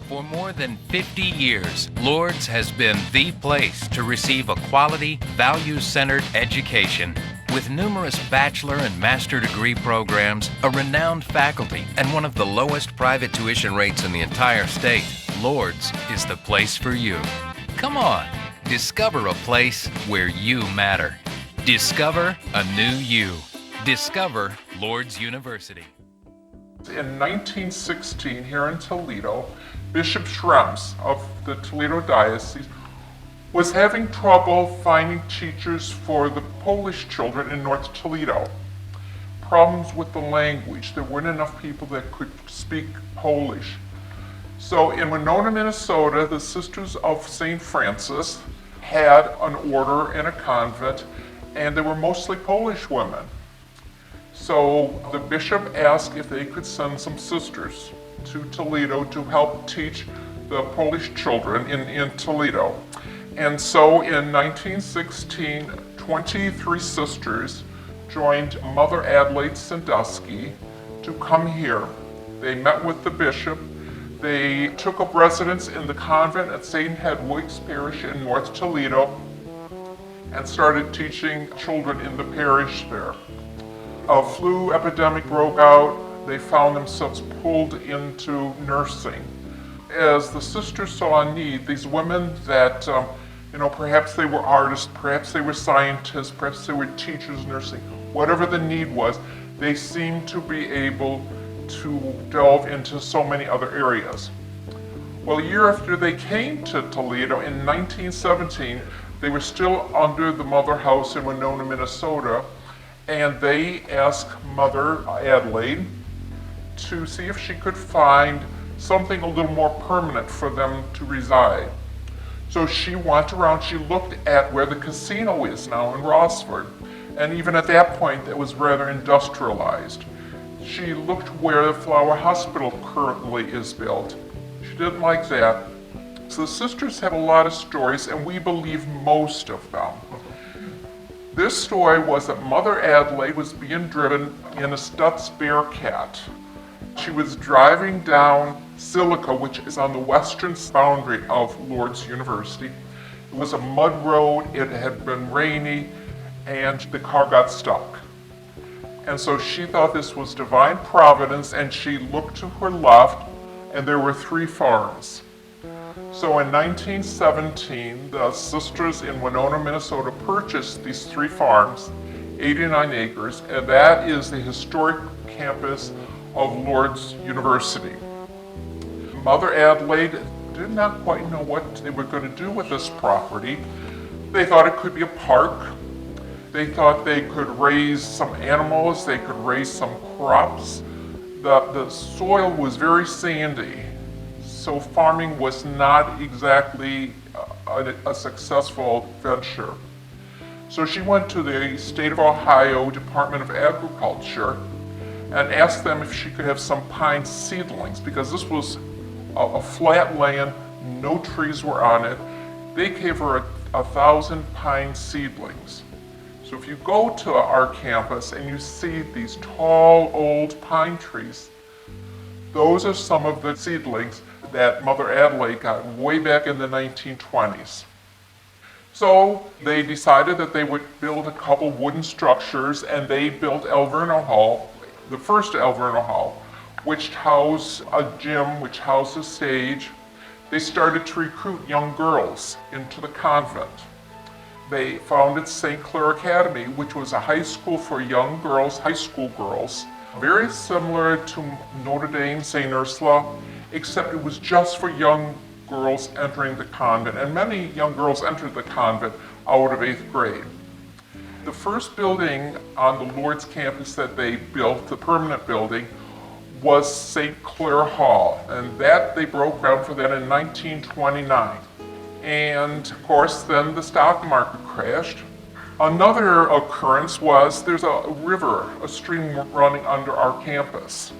For more than 50 years, Lourdes has been the place to receive a quality, values-centered education. With numerous bachelor and master degree programs, a renowned faculty, and one of the lowest private tuition rates in the entire state, Lourdes is the place for you. Come on, discover a place where you matter. Discover a new you. Discover Lourdes University. In 1916, here in Toledo, Bishop Schrems of the Toledo Diocese was having trouble finding teachers for the Polish children in North Toledo. Problems with the language. There weren't enough people that could speak Polish. So in Winona, Minnesota, the Sisters of St. Francis had an order in a convent, and they were mostly Polish women. So the bishop asked if they could send some sisters to Toledo to help teach the Polish children in Toledo. And so in 1916, 23 sisters joined Mother Adelaide Sandusky to come here. They met with the bishop. They took up residence in the convent at St. Hedwig's Parish in North Toledo and started teaching children in the parish there. A flu epidemic broke out. They found themselves pulled into nursing. As the sisters saw a need, these women that, perhaps they were artists, perhaps they were scientists, perhaps they were teachers, nursing, whatever the need was, they seemed to be able to delve into so many other areas. Well, a year after they came to Toledo in 1917, they were still under the Mother House in Winona, Minnesota, and they asked Mother Adelaide to see if she could find something a little more permanent for them to reside. So she went around, she looked at where the casino is now in Rossford, and even at that point it was rather industrialized. She looked where the Flower Hospital currently is built. She didn't like that. So the sisters have a lot of stories, and we believe most of them. This story was that Mother Adelaide was being driven in a Stutz Bearcat. She was driving down Silica, which is on the western boundary of Lourdes University. It was a mud road, it had been rainy, and the car got stuck. And so she thought this was divine providence, and she looked to her left, and there were 3 farms. So in 1917, the sisters in Winona, Minnesota purchased these 3 farms, 89 acres, and that is the historic campus of Lourdes University. Mother Adelaide did not quite know what they were going to do with this property. They thought it could be a park. They thought they could raise some animals, they could raise some crops. The soil was very sandy, so farming was not exactly a successful venture. So she went to the State of Ohio Department of Agriculture and asked them if she could have some pine seedlings, because this was a flat land, no trees were on it. They gave her 1,000 pine seedlings. So if you go to our campus and you see these tall, old pine trees, those are some of the seedlings that Mother Adelaide got way back in the 1920s. So they decided that they would build a couple wooden structures, and they built Alverno Hall, the first Alverno Hall, which housed a gym, which housed a stage. They started to recruit young girls into the convent. They founded St. Clare Academy, which was a high school for young girls, high school girls, very similar to Notre Dame, St. Ursula, except it was just for young girls entering the convent, and many young girls entered the convent out of 8th grade. The first building on the Lourdes campus that they built, the permanent building, was St. Clare Hall, and that they broke ground for that in 1929. And of course, then the stock market crashed. Another occurrence was there's a river, a stream running under our campus.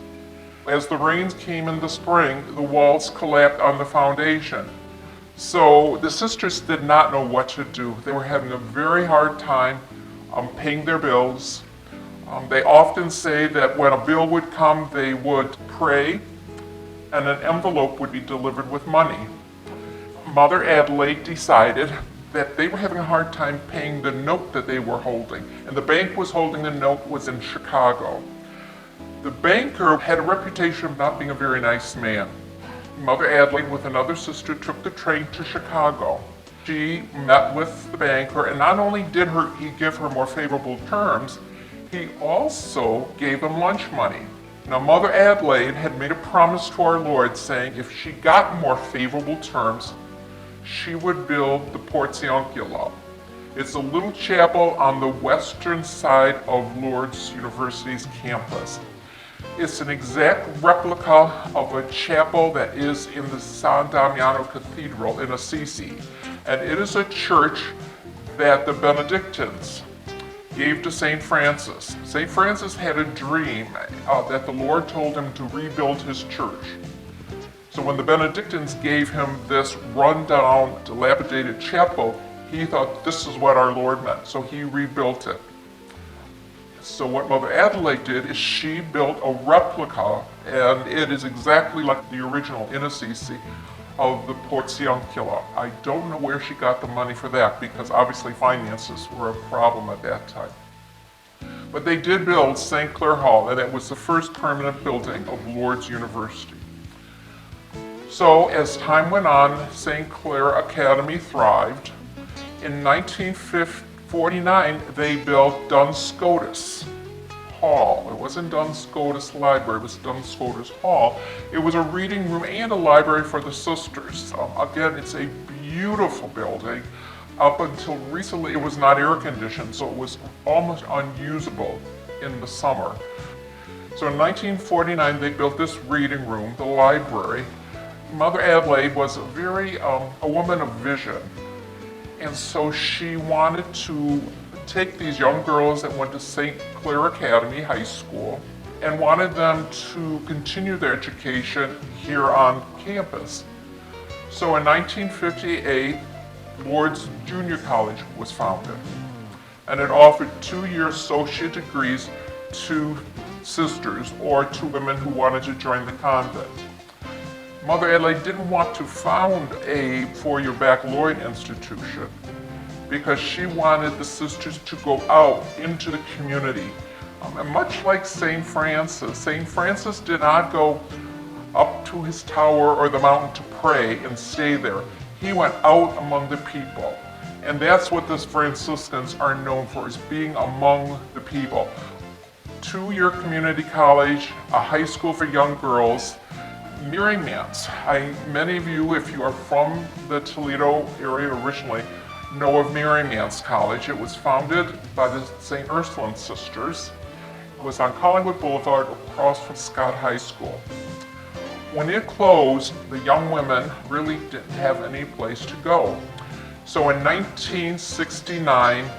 As the rains came in the spring, the walls collapsed on the foundation. So the sisters did not know what to do. They were having a very hard time paying their bills. They often say that when a bill would come, they would pray and an envelope would be delivered with money. Mother Adelaide decided that they were having a hard time paying the note that they were holding, and the bank was holding the note was in Chicago. The banker had a reputation of not being a very nice man. Mother Adelaide with another sister took the train to Chicago. She met with the banker, and not only did he give her more favorable terms, he also gave him lunch money. Now, Mother Adelaide had made a promise to our Lord saying if she got more favorable terms, she would build the Portiuncula. It's a little chapel on the western side of Lourdes University's campus. It's an exact replica of a chapel that is in the San Damiano Cathedral in Assisi. And it is a church that the Benedictines gave to St. Francis. St. Francis had a dream that the Lord told him to rebuild his church. So when the Benedictines gave him this run-down, dilapidated chapel, he thought this is what our Lord meant, so he rebuilt it. So what Mother Adelaide did is she built a replica, and it is exactly like the original in Assisi, of the Portiuncula. I don't know where she got the money for that, because obviously finances were a problem at that time. But they did build St. Clare Hall, and it was the first permanent building of Lourdes University. So as time went on, St. Clare Academy thrived. In 1949, they built Duns Scotus Hall. It wasn't Duns Scotus Library, it was Duns Scotus Hall. It was a reading room and a library for the sisters. Again, it's a beautiful building. Up until recently, it was not air conditioned, so it was almost unusable in the summer. So in 1949, they built this reading room, the library. Mother Adelaide was a woman of vision. And so she wanted to take these young girls that went to St. Clare Academy High School and wanted them to continue their education here on campus. So in 1958, Lourdes Junior College was founded, and it offered 2-year associate degrees to sisters or to women who wanted to join the convent. Mother Adelaide didn't want to found a 4-year baccalaureate institution because she wanted the sisters to go out into the community. And much like St. Francis did not go up to his tower or the mountain to pray and stay there. He went out among the people. And that's what the Franciscans are known for, is being among the people. 2-year community college, a high school for young girls, Mary Mance. Many of you, if you are from the Toledo area originally, know of Mary Mance College. It was founded by the St. Ursuline sisters. It was on Collingwood Boulevard across from Scott High School. When it closed, the young women really didn't have any place to go. So in 1969,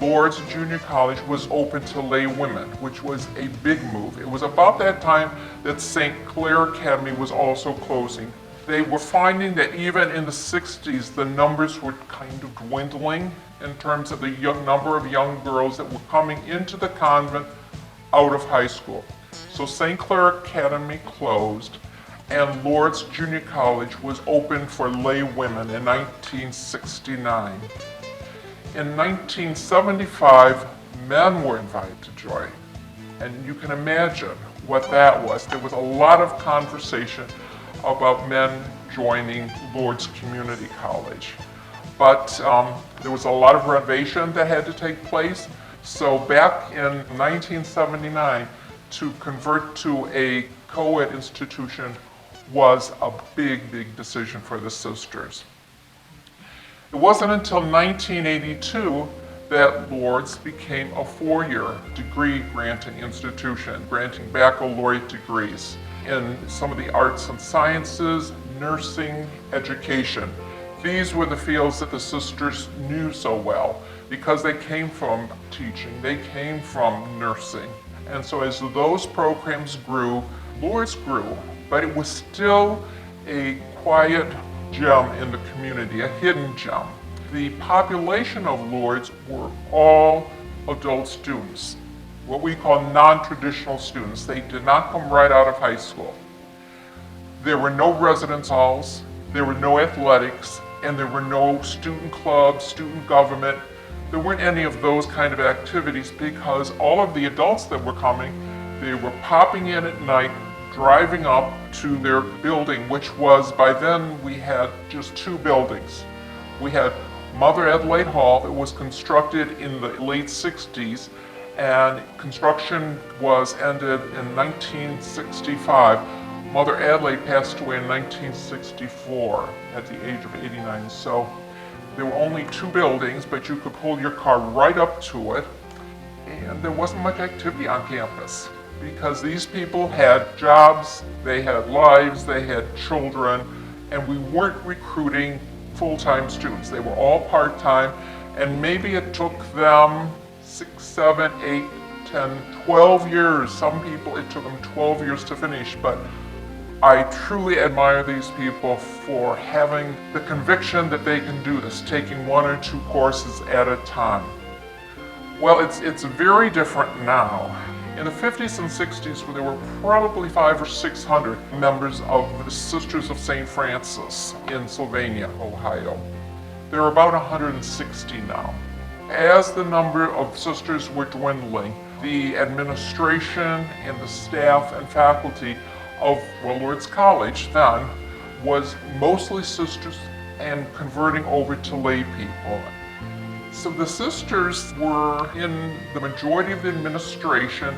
Lourdes Junior College was open to lay women, which was a big move. It was about that time that St. Clare Academy was also closing. They were finding that even in the 60s, the numbers were kind of dwindling in terms of the number of young girls that were coming into the convent out of high school. So St. Clare Academy closed, and Lourdes Junior College was open for lay women in 1969. In 1975, men were invited to join, and you can imagine what that was. There was a lot of conversation about men joining Lourdes Community College, but there was a lot of renovation that had to take place. So back in 1979, to convert to a co-ed institution was a big, big decision for the sisters. It wasn't until 1982 that Lourdes became a 4-year degree granting institution, granting baccalaureate degrees in some of the arts and sciences, nursing, education. These were the fields that the sisters knew so well because they came from teaching, they came from nursing. And so as those programs grew, Lourdes grew, but it was still a quiet gem in the community, a hidden gem. The population of Lourdes were all adult students, what we call non-traditional students. They did not come right out of high school. There were no residence halls, there were no athletics, and there were no student clubs, student government. There weren't any of those kind of activities because all of the adults that were coming, they were popping in at night, driving up to their building, which was, by then we had just two buildings. We had Mother Adelaide Hall that was constructed in the late 60s, and construction was ended in 1965. Mother Adelaide passed away in 1964 at the age of 89. So there were only two buildings, but you could pull your car right up to it, and there wasn't much activity on campus because these people had jobs, they had lives, they had children, and we weren't recruiting full-time students. They were all part-time, and maybe it took them 6, 7, 8, 10, 12 years. Some people, it took them 12 years to finish, but I truly admire these people for having the conviction that they can do this, taking 1 or 2 courses at a time. Well, it's very different now. In the 50s and 60s, there were probably 500 or 600 members of the Sisters of St. Francis in Sylvania, Ohio. There are about 160 now. As the number of sisters were dwindling, the administration and the staff and faculty of Lourdes College then was mostly sisters and converting over to lay people. So the sisters were in the majority of the administration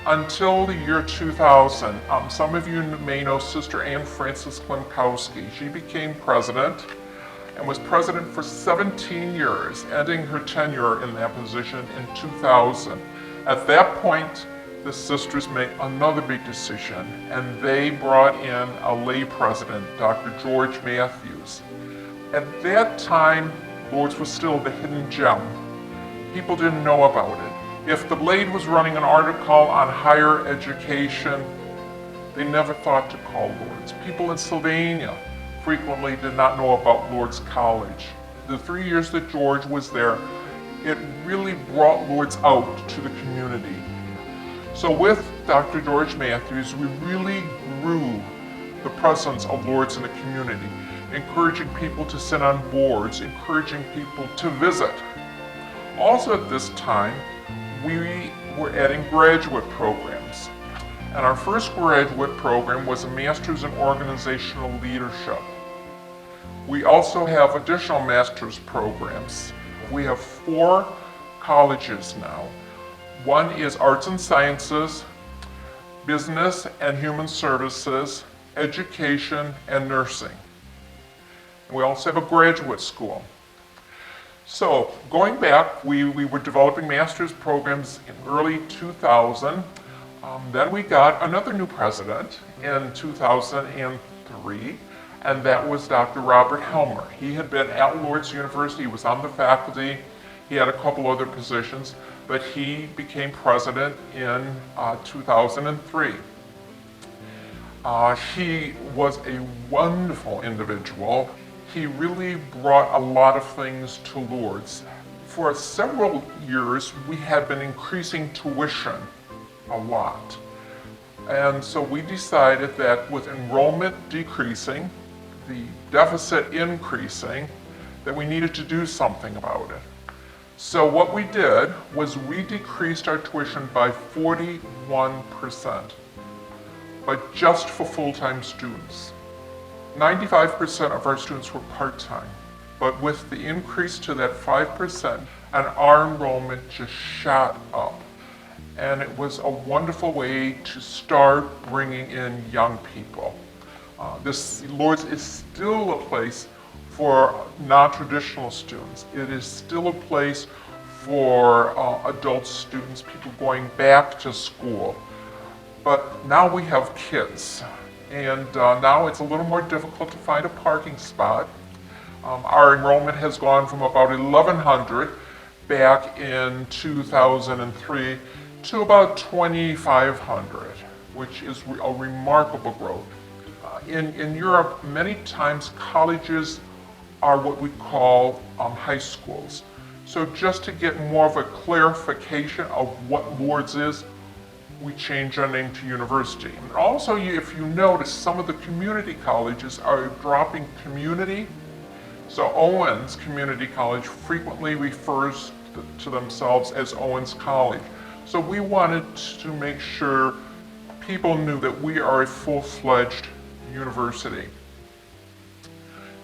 until the year 2000. Some of you may know Sister Anne Frances Klimkowski. She became president and was president for 17 years, ending her tenure in that position in 2000. At that point, the sisters made another big decision, and they brought in a lay president, Dr. George Matthews. At that time, Lourdes was still the hidden gem. People didn't know about it. If the Blade was running an article on higher education, they never thought to call Lourdes. People in Sylvania frequently did not know about Lourdes College. The 3 years that George was there, it really brought Lourdes out to the community. So with Dr. George Matthews, we really grew the presence of Lourdes in the community, encouraging people to sit on boards, encouraging people to visit. Also at this time, we were adding graduate programs. And our first graduate program was a Master's in Organizational Leadership. We also have additional master's programs. We have 4 colleges now. One is Arts and Sciences, Business and Human Services, Education, and Nursing. We also have a graduate school. So going back, we were developing master's programs in early 2000. Then we got another new president in 2003, and that was Dr. Robert Helmer. He had been at Lourdes University, he was on the faculty, he had a couple other positions, but he became president in 2003. He was a wonderful individual. He really brought a lot of things to Lourdes. For several years, we had been increasing tuition a lot. And so we decided that with enrollment decreasing, the deficit increasing, that we needed to do something about it. So what we did was we decreased our tuition by 41%, but just for full-time students. 95% of our students were part-time, but with the increase to that 5%, and our enrollment just shot up. And it was a wonderful way to start bringing in young people. This Lourdes is still a place for non-traditional students. It is still a place for adult students, people going back to school. But now we have kids, and now it's a little more difficult to find a parking spot. Our enrollment has gone from about 1,100 back in 2003 to about 2,500, which is a remarkable growth. In Europe, many times colleges are what we call high schools. So just to get more of a clarification of what Lourdes is, we changed our name to university. And also, if you notice, some of the community colleges are dropping community. So Owens Community College frequently refers to themselves as Owens College. So we wanted to make sure people knew that we are a full-fledged university.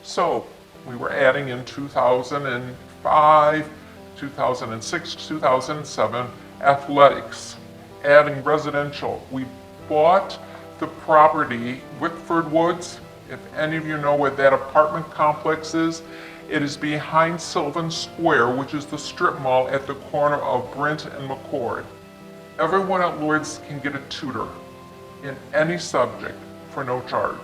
So we were adding in 2005, 2006, 2007 athletics, adding residential. We bought the property, Wickford Woods. If any of you know where that apartment complex is, it is behind Sylvan Square, which is the strip mall at the corner of Brent and McCord. Everyone at Lourdes can get a tutor in any subject for no charge.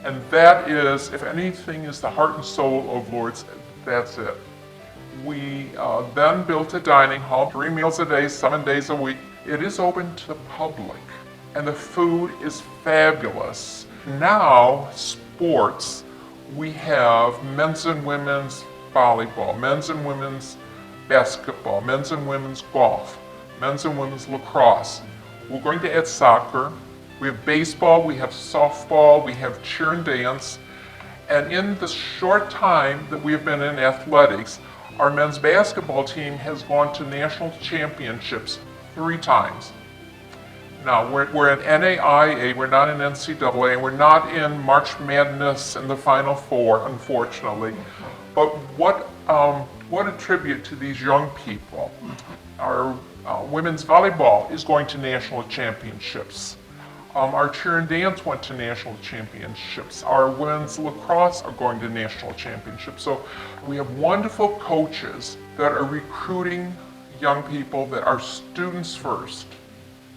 And that is, if anything is the heart and soul of Lourdes, that's it. We then built a dining hall, 3 meals a day, 7 days a week. It is open to the public, and the food is fabulous. Now, sports, we have men's and women's volleyball, men's and women's basketball, men's and women's golf, men's and women's lacrosse. We're going to add soccer. We have baseball, we have softball, we have cheer and dance. And in the short time that we have been in athletics, our men's basketball team has gone to national championships 3 times. Now, we're in NAIA, we're not in NCAA, and we're not in March Madness in the Final Four, unfortunately. But what a tribute to these young people. Our women's volleyball is going to national championships. Our cheer and dance went to national championships. Our women's lacrosse are going to national championships. So we have wonderful coaches that are recruiting young people that are students first.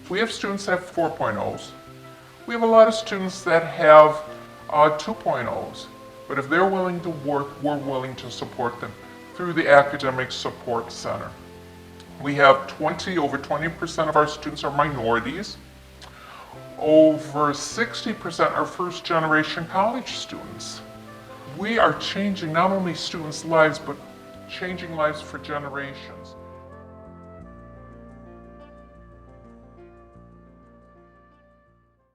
We have students that have 4.0s. We have a lot of students that have 2.0s. But if they're willing to work, we're willing to support them through the Academic Support Center. We have over 20% of our students are minorities. Over 60% are first-generation college students. We are changing not only students' lives, but changing lives for generations.